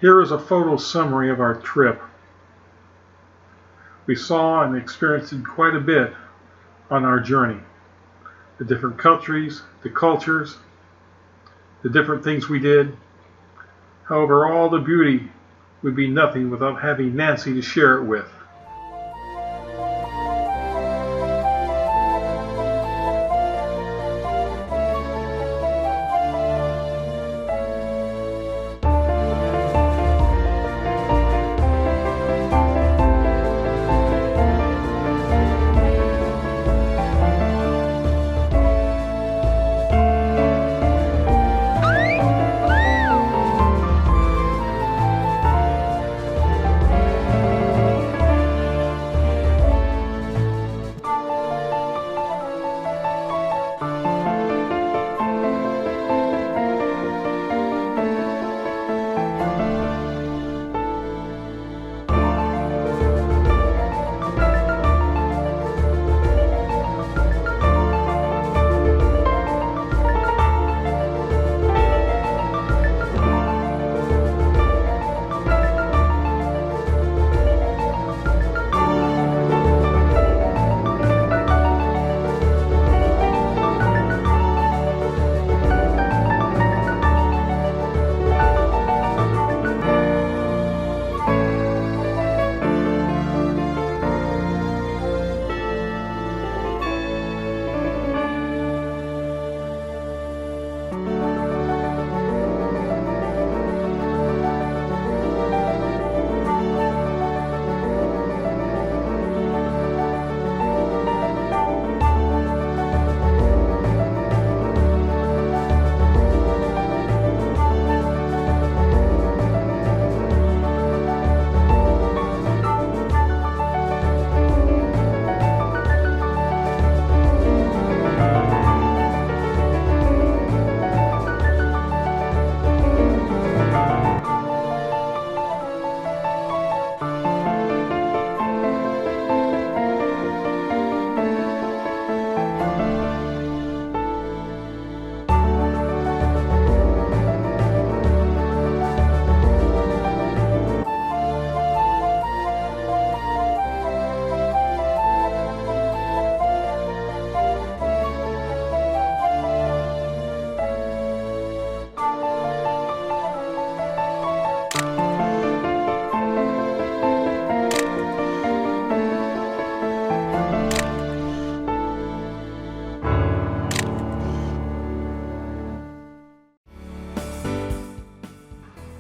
Here is a photo summary of our trip. We saw and experienced quite a bit on our journey. The different countries, the cultures, the different things we did. However, all the beauty would be nothing without having Nancy to share it with.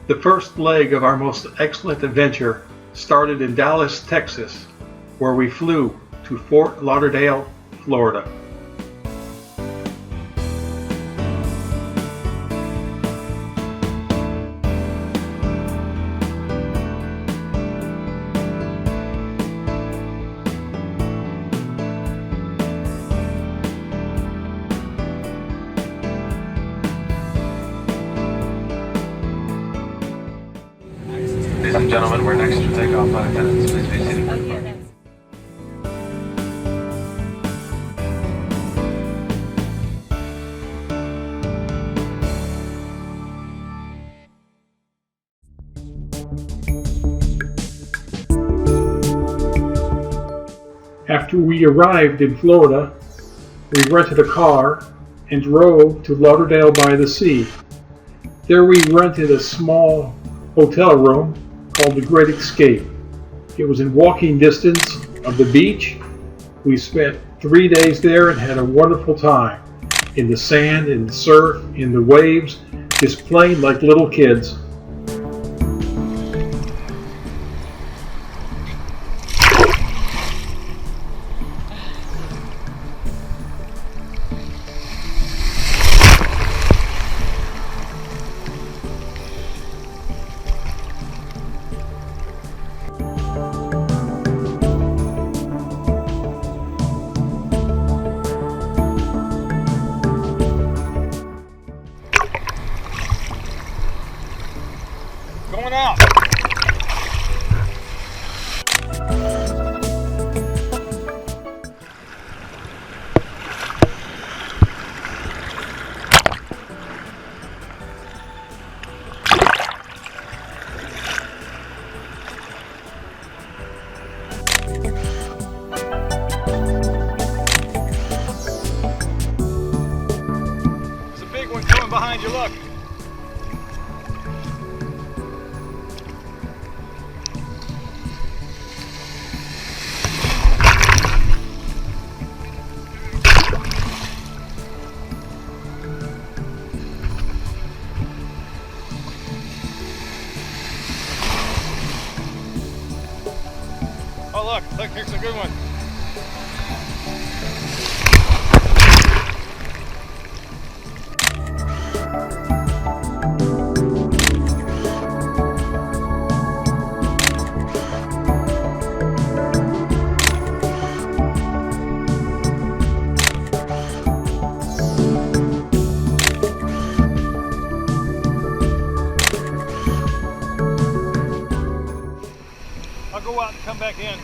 The first leg of our most excellent adventure started in Dallas, Texas, where we flew to Fort Lauderdale, Florida. Ladies and gentlemen, we're next to take off. Flight attendants, please be seated. After we arrived in Florida, we rented a car and drove to Lauderdale by the Sea. There we rented a small hotel room called the Great Escape. It was in walking distance of the beach. We spent 3 days there and had a wonderful time in the sand, in the surf, in the waves, just playing like little kids. behind you, look. Oh look, here's a good one. I'll go out and come back in.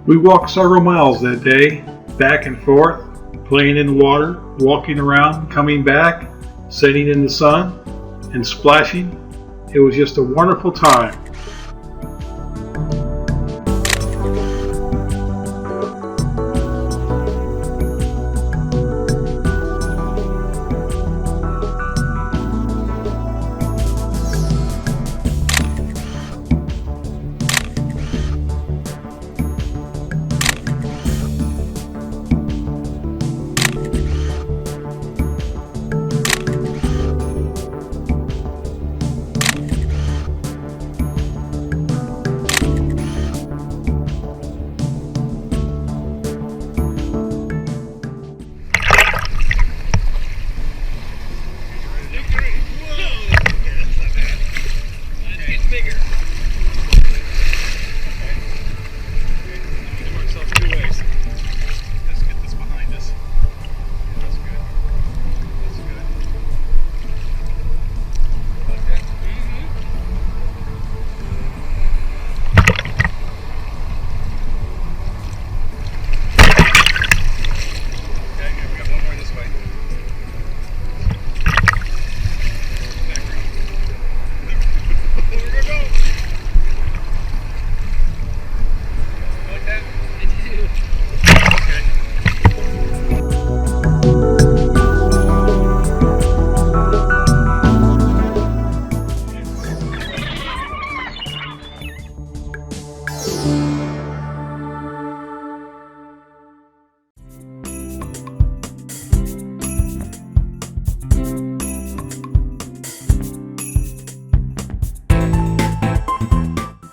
We walked several miles that day, back and forth, playing in the water, walking around, coming back, sitting in the sun, and splashing. It was just a wonderful time.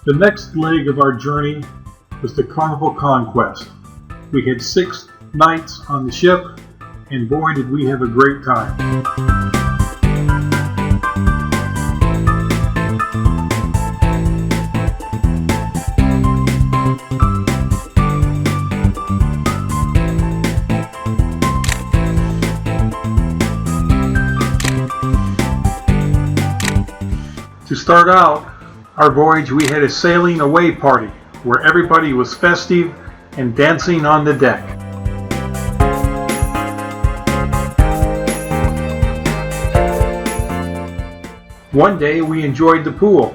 The next leg of our journey was the Carnival Conquest. We had 6 nights on the ship, and boy did we have a great time. To start out our voyage, we had a sailing away party where everybody was festive and dancing on the deck. One day we enjoyed the pool.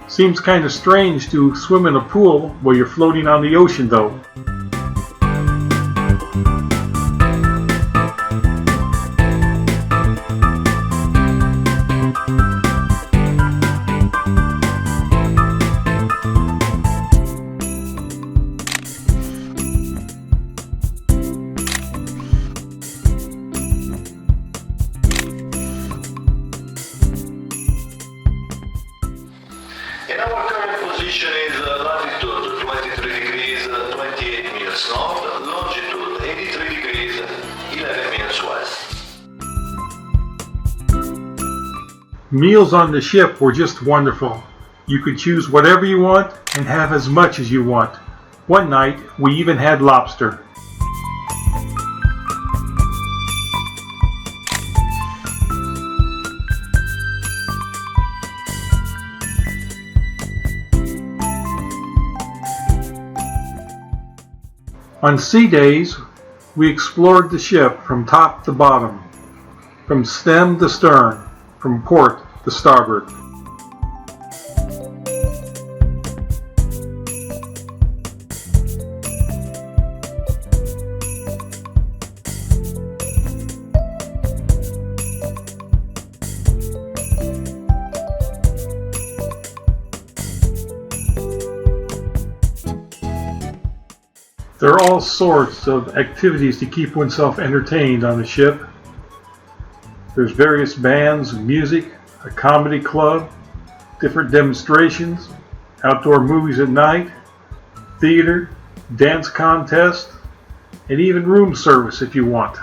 Seems kind of strange to swim in a pool while you're floating on the ocean though. And our current position is latitude 23 degrees 28 minutes north, longitude 83 degrees 11 minutes west. Meals on the ship were just wonderful. You could choose whatever you want and have as much as you want. One night we even had lobster. On sea days, we explored the ship from top to bottom, from stem to stern, from port to starboard. There are all sorts of activities to keep oneself entertained on the ship. There's various bands, music, a comedy club, different demonstrations, outdoor movies at night, theater, dance contest, and even room service if you want.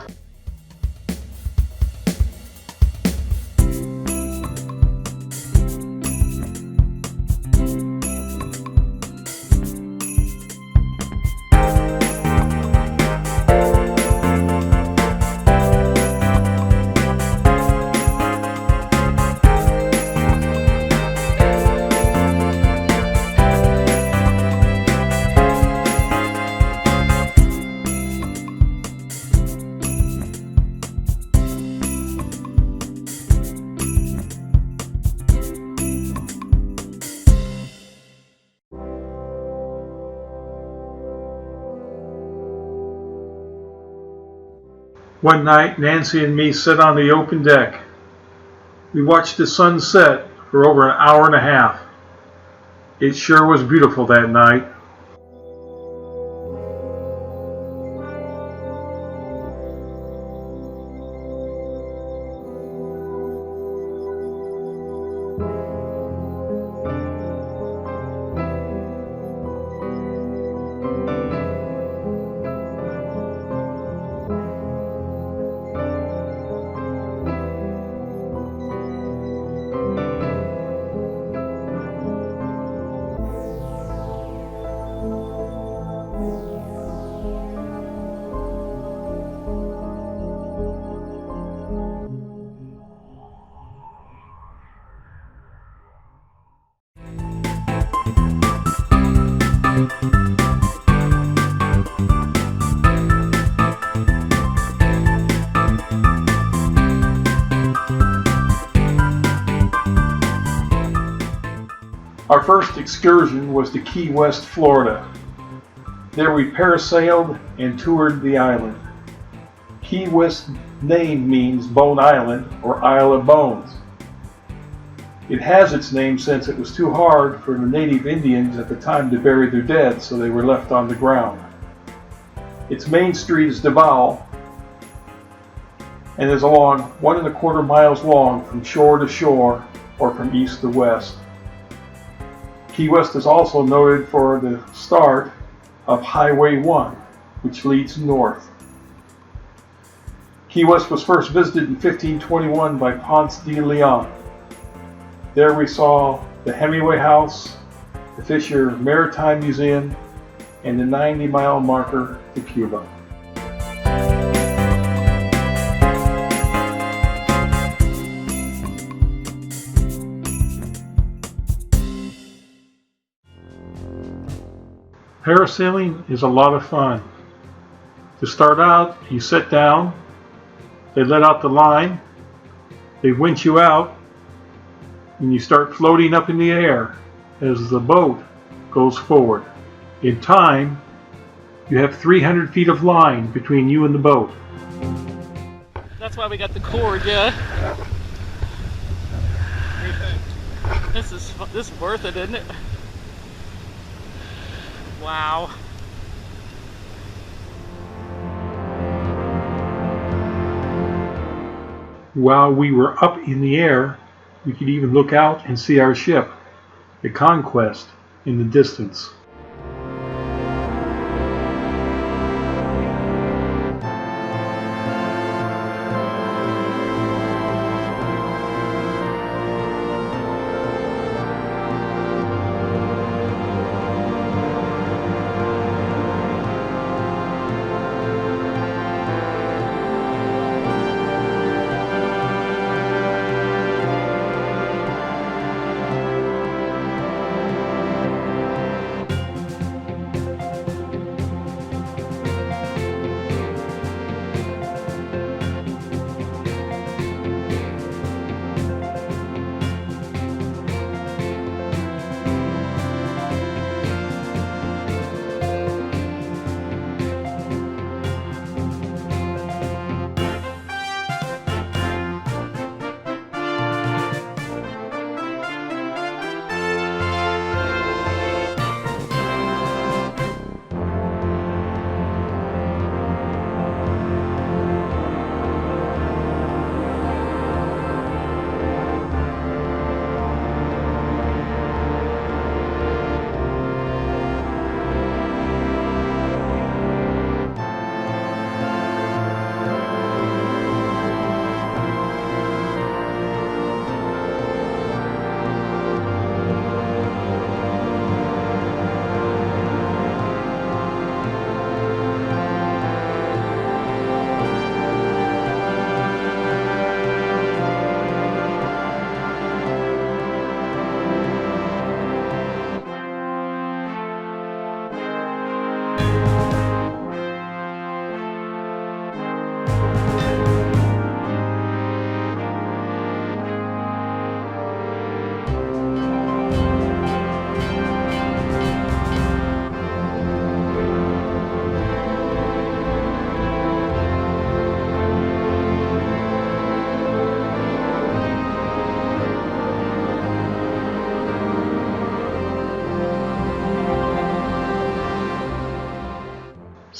One night, Nancy and me sat on the open deck. We watched the sun set for over an hour and a half. It sure was beautiful that night. Our first excursion was to Key West, Florida. There we parasailed and toured the island. Key West's name means Bone Island or Isle of Bones. It has its name since it was too hard for the native Indians at the time to bury their dead, so they were left on the ground. Its main street is Davao and is along 1¼ miles long from shore to shore or from east to west. Key West is also noted for the start of Highway 1, which leads north. Key West was first visited in 1521 by Ponce de Leon. There we saw the Hemingway House, the Fisher Maritime Museum, and the 90-mile marker to Cuba. Parasailing is a lot of fun. To start out, you sit down, they let out the line, they winch you out, and you start floating up in the air as the boat goes forward. In time, you have 300 feet of line between you and the boat. That's why we got the cord, yeah. This is worth it, isn't it? Wow. While we were up in the air, we could even look out and see our ship, the Conquest, in the distance.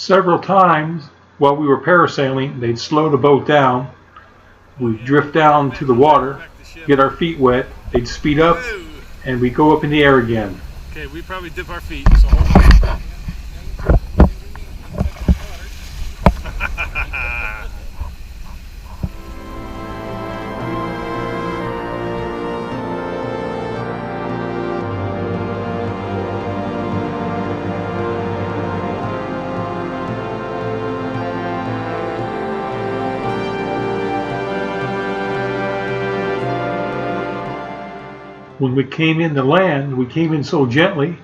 Several times while we were parasailing, they'd slow the boat down. We'd drift down to the water, get our feet wet, they'd speed up, and we'd go up in the air again. Okay, we probably dip our feet, so hold on. When we came in to land, we came in so gently,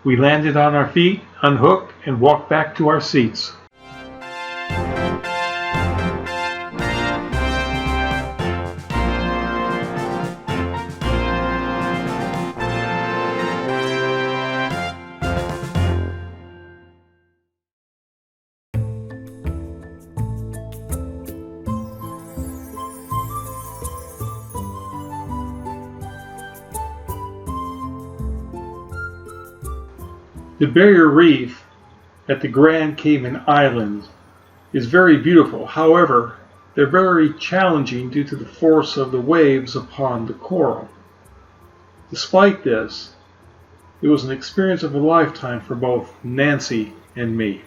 we landed on our feet, unhooked, and walked back to our seats. The barrier reef at the Grand Cayman Islands is very beautiful. However, they're very challenging due to the force of the waves upon the coral. Despite this, it was an experience of a lifetime for both Nancy and me.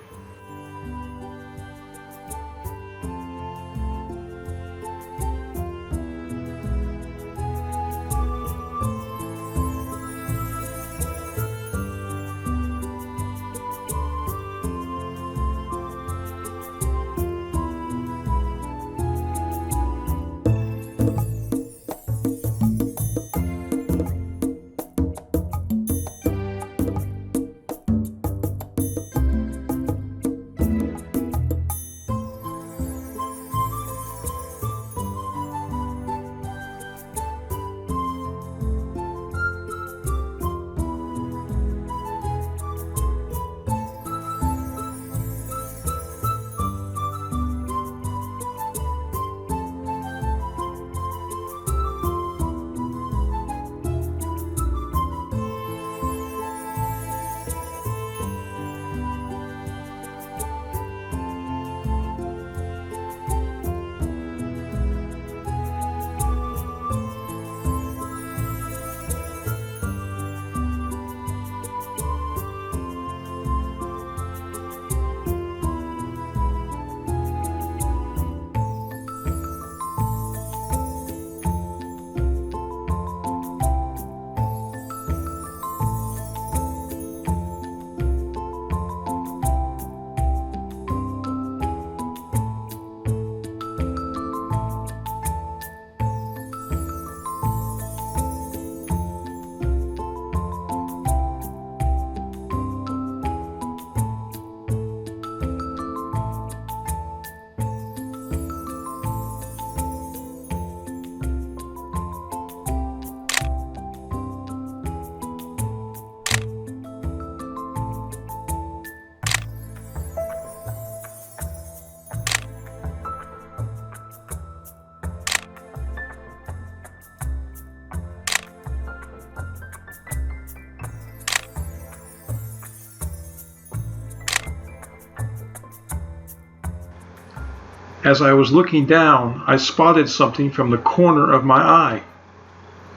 As I was looking down, I spotted something from the corner of my eye.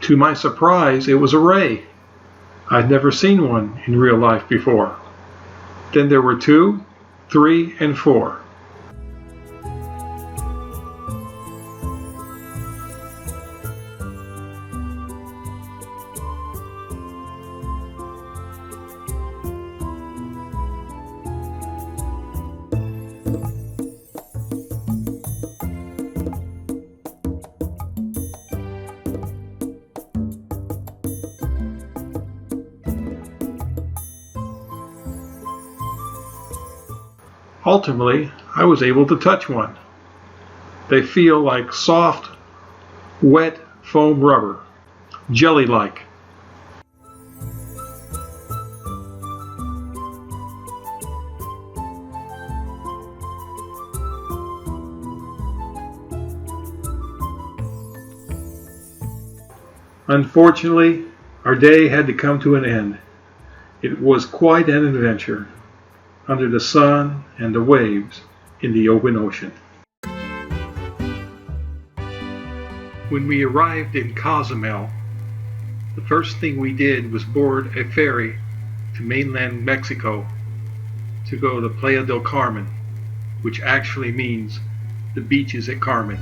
To my surprise, it was a ray. I'd never seen one in real life before. Then there were 2, 3, and 4. Ultimately, I was able to touch one. They feel like soft, wet foam rubber, jelly-like. Unfortunately, our day had to come to an end. It was quite an adventure. under the sun and the waves in the open ocean. When we arrived in Cozumel, the first thing we did was board a ferry to mainland Mexico to go to Playa del Carmen, which actually means the beaches at Carmen.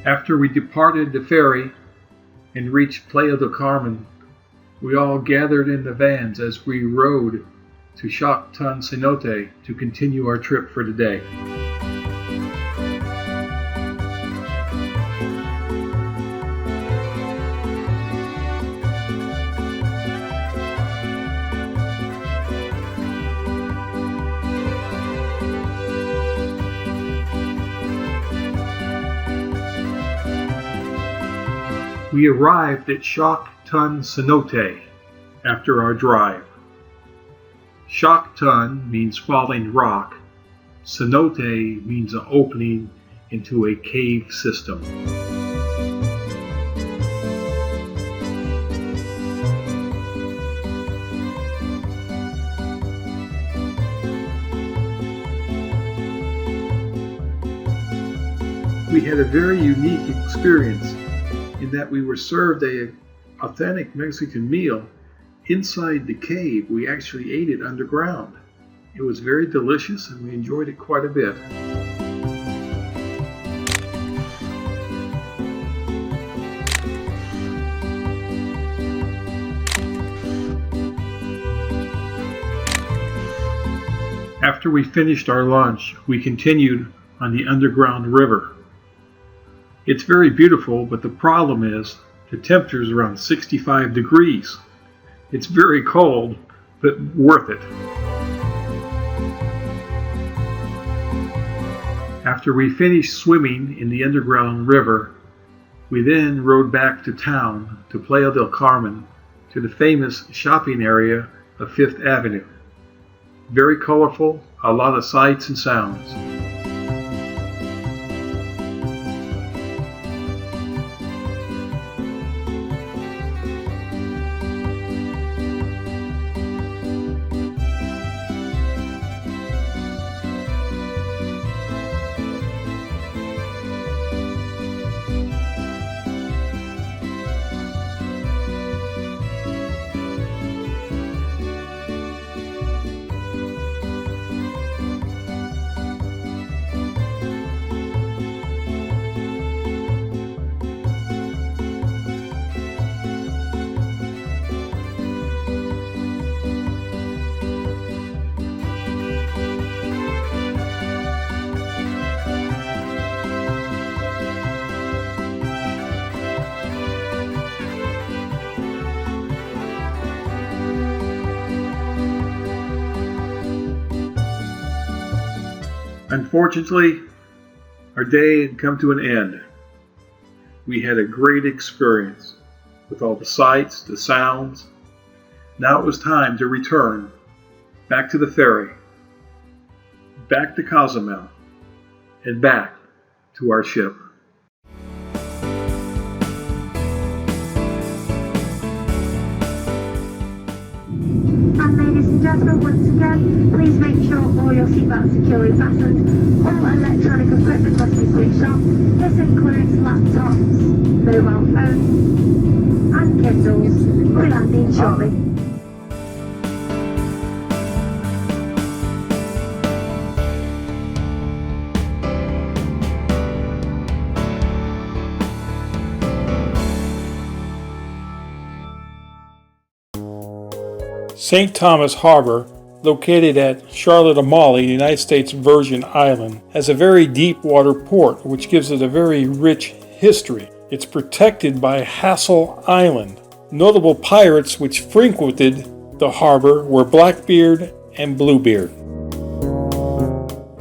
After we departed the ferry and reached Playa del Carmen, we all gathered in the vans as we rode to Chactan Cenote to continue our trip for the day. We arrived at Chactan Cenote after our drive. Chactan means falling rock. Cenote means an opening into a cave system. We had a very unique experience in that we were served an authentic Mexican meal inside the cave. We actually ate it underground. It was very delicious and we enjoyed it quite a bit. After we finished our lunch, we continued on the underground river. It's very beautiful, but the problem is the temperature is around 65 degrees. It's very cold, but worth it. After we finished swimming in the underground river, we then rode back to town to Playa del Carmen to the famous shopping area of Fifth Avenue. Very colorful, a lot of sights and sounds. Unfortunately, our day had come to an end. We had a great experience with all the sights, the sounds. Now it was time to return back to the ferry, back to Cozumel, and back to our ship. And ladies and gentlemen, once again, please make sure all your seatbelts are securely fastened. All electronic equipment must be switched off. This includes laptops, mobile phones, and Kindles. We'll landing shortly. St. Thomas Harbor, located at Charlotte Amale, United States Virgin Island, has a very deep water port which gives it a very rich history. It's protected by Hassel Island. Notable pirates which frequented the harbor were Blackbeard and Bluebeard.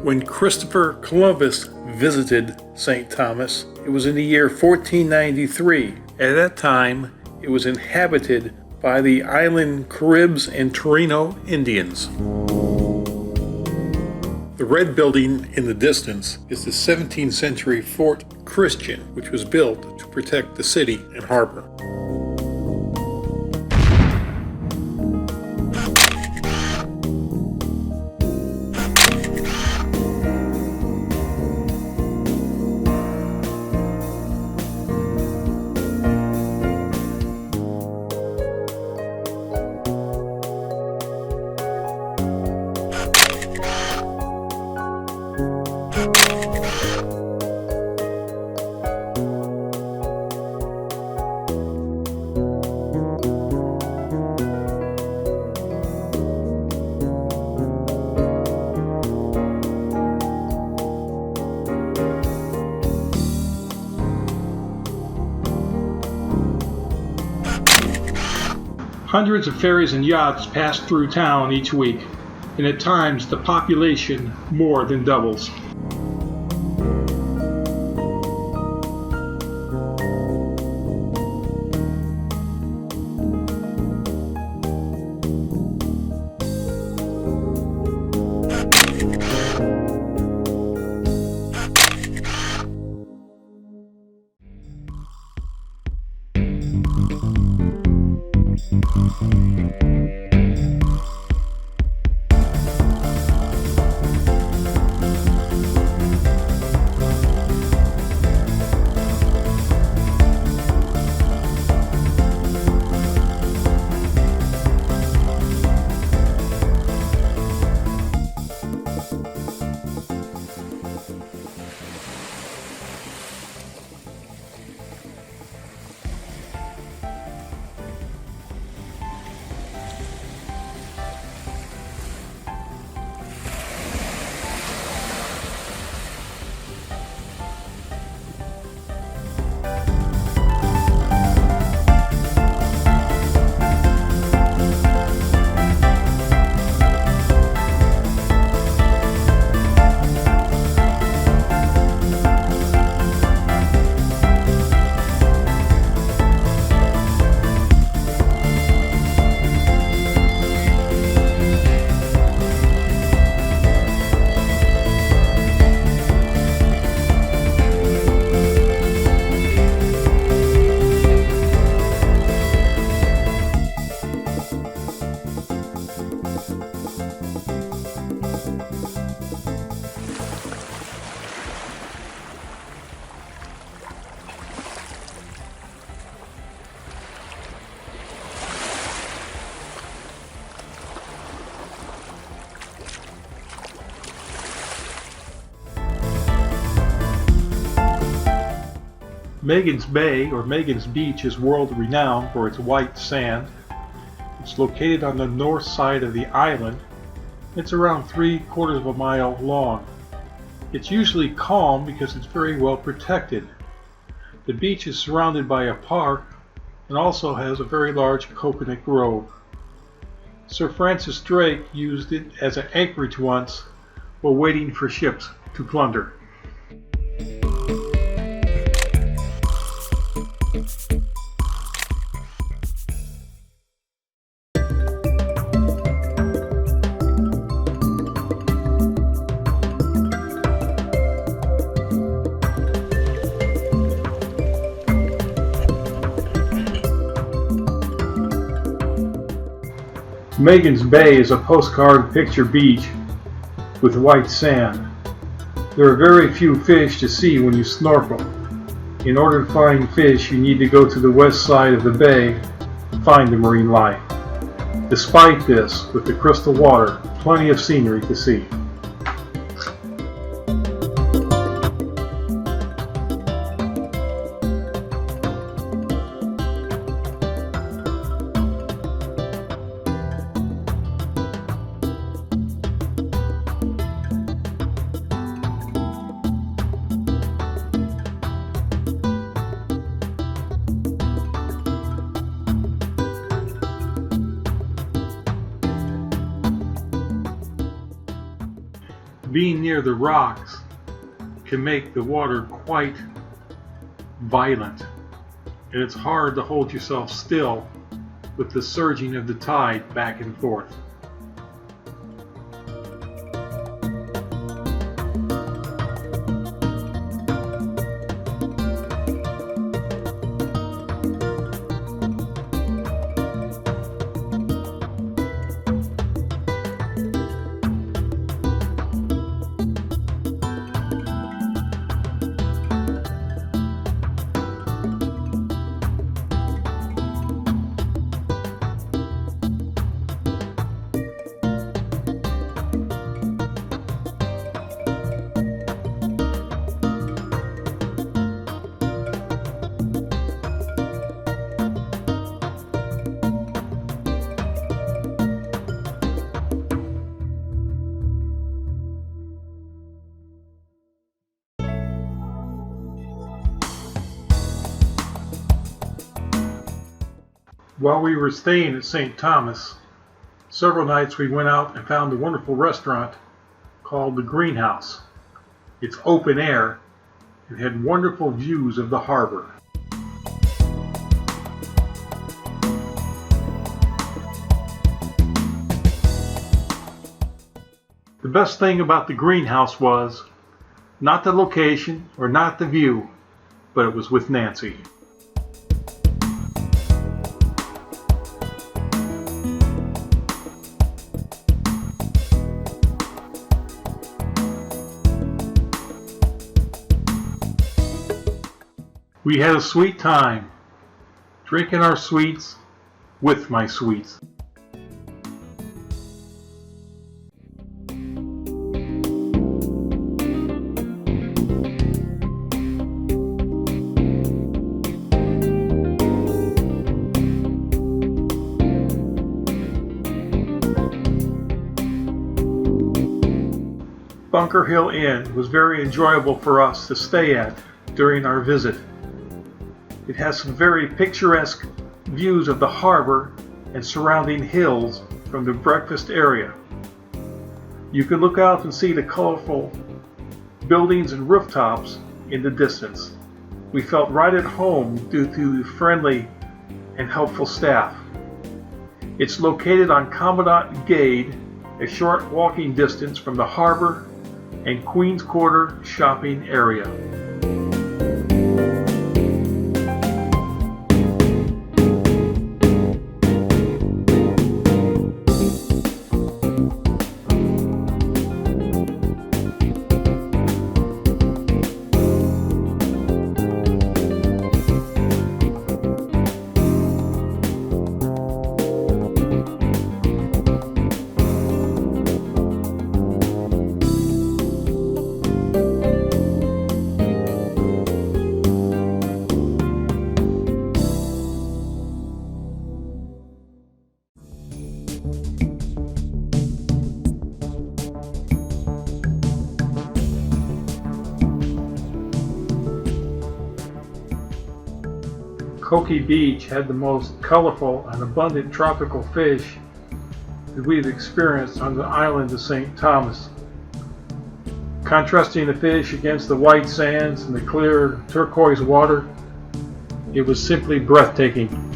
When Christopher Columbus visited St. Thomas, it was in the year 1493. At that time, it was inhabited by the island Caribs and Taino Indians. The The red building in the distance is the 17th century Fort Christian, which was built to protect the city and harbor. Hundreds of ferries and yachts pass through town each week, and at times the population more than doubles. Megan's Bay, or Megan's Beach, is world-renowned for its white sand. It's located on the north side of the island. It's around 3/4 of a mile long. It's usually calm because it's very well protected. The beach is surrounded by a park and also has a very large coconut grove. Sir Francis Drake used it as an anchorage once while waiting for ships to plunder. Megan's Bay is a postcard picture beach with white sand. There are very few fish to see when you snorkel. In order to find fish, you need to go to the west side of the bay to find the marine life. Despite this, with the crystal water, plenty of scenery to see. Being near the rocks can make the water quite violent, and it's hard to hold yourself still with the surging of the tide back and forth. While we were staying at St. Thomas, several nights we went out and found a wonderful restaurant called the Greenhouse. It's open air and had wonderful views of the harbor. The best thing about the Greenhouse was not the location or not the view, but it was with Nancy. We had a sweet time, drinking our sweets with my sweets. Bunker Hill Inn was very enjoyable for us to stay at during our visit. It has some very picturesque views of the harbor and surrounding hills from the breakfast area. You can look out and see the colorful buildings and rooftops in the distance. We felt right at home due to the friendly and helpful staff. It's located on Commandant Gade, a short walking distance from the harbor and Queens Quarter shopping area. Coki Beach had the most colorful and abundant tropical fish that we've experienced on the island of St. Thomas. Contrasting the fish against the white sands and the clear turquoise water, it was simply breathtaking.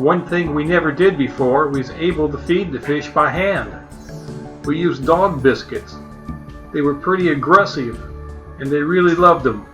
One thing we never did before was able to feed the fish by hand. We used dog biscuits. They were pretty aggressive and they really loved them.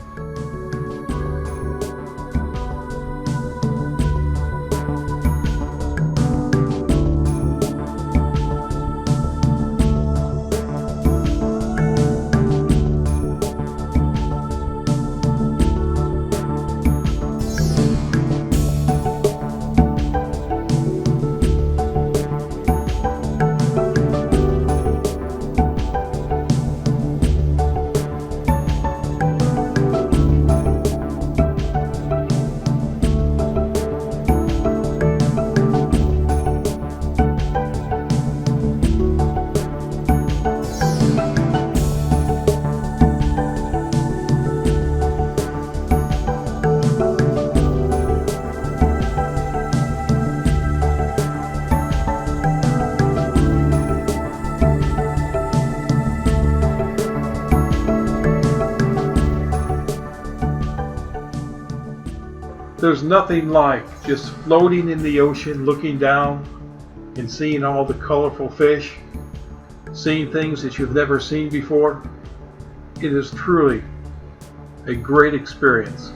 There's nothing like just floating in the ocean, looking down and seeing all the colorful fish, seeing things that you've never seen before. It is truly a great experience.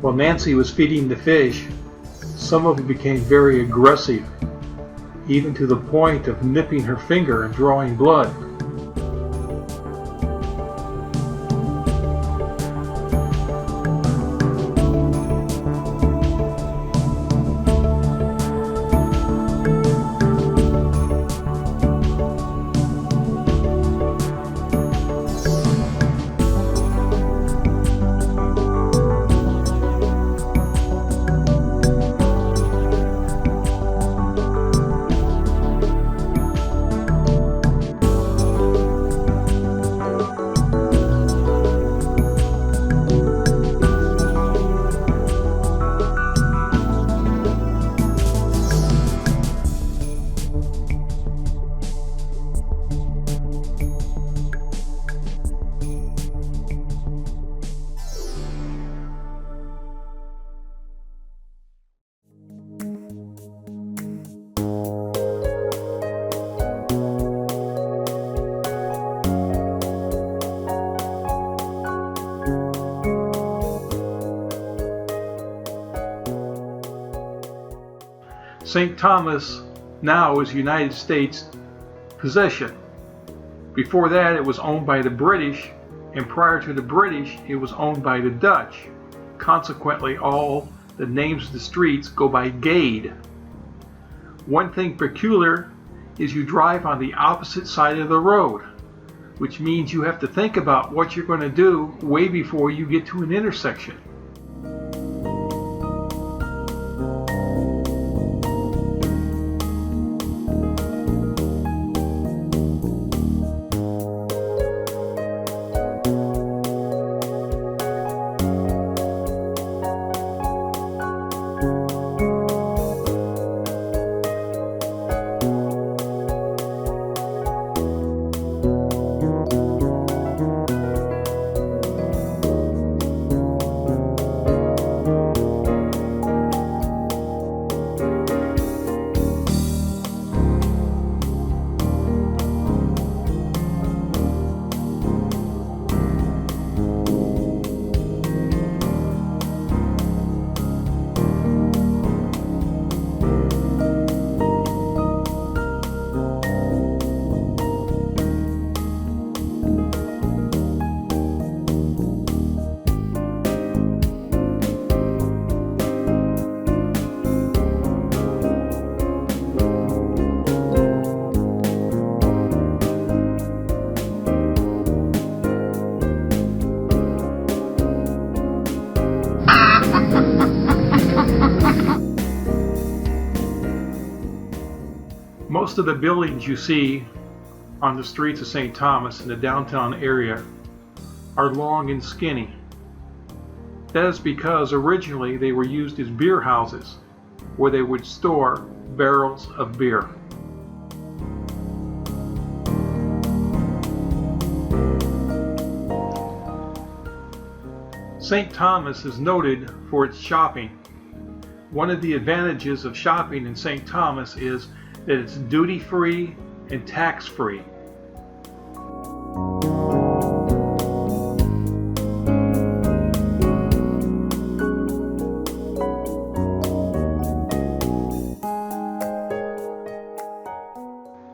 While Nancy was feeding the fish, some of them became very aggressive, even to the point of nipping her finger and drawing blood. St. Thomas now is United States possession. Before that it was owned by the British, and prior to the British it was owned by the Dutch. Consequently, all the names of the streets go by Gade. One thing peculiar is you drive on the opposite side of the road, which means you have to think about what you're going to do way before you get to an intersection. Most of the buildings you see on the streets of St. Thomas in the downtown area are long and skinny. That is because originally they were used as beer houses, where they would store barrels of beer. St. Thomas is noted for its shopping. One of the advantages of shopping in St. Thomas is that it's duty-free and tax-free.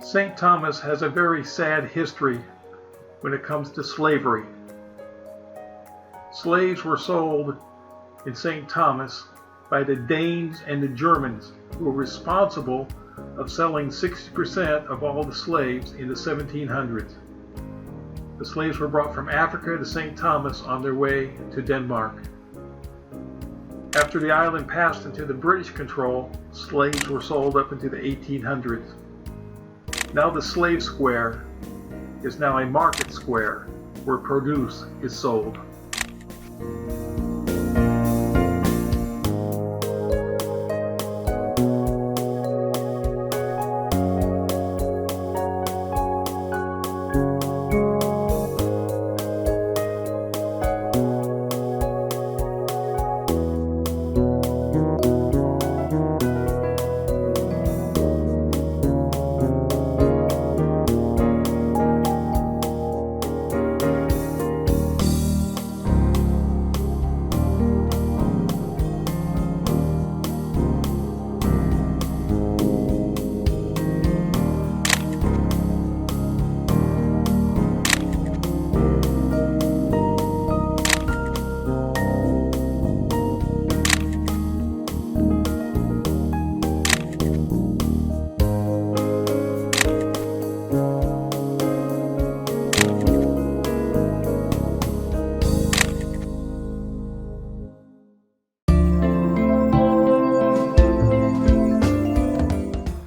St. Thomas has a very sad history when it comes to slavery. Slaves were sold in St. Thomas by the Danes and the Germans, who were responsible of selling 60% of all the slaves in the 1700s. The slaves were brought from Africa to St. Thomas on their way to Denmark. After the island passed into the British control, slaves were sold up into the 1800s. Now the slave square is now a market square where produce is sold.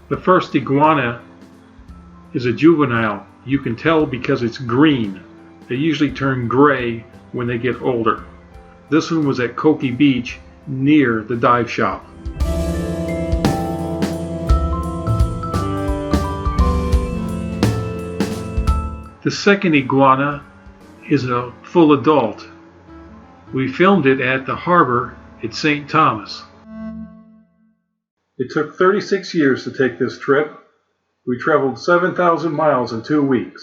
The first iguana is a juvenile. You can tell because it's green. They usually turn gray when they get older. This one was at Coki Beach near the dive shop. The second iguana is a full adult. We filmed it at the harbor at St. Thomas. It took 36 years to take this trip. We traveled 7,000 miles in 2 weeks.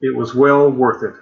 It was well worth it.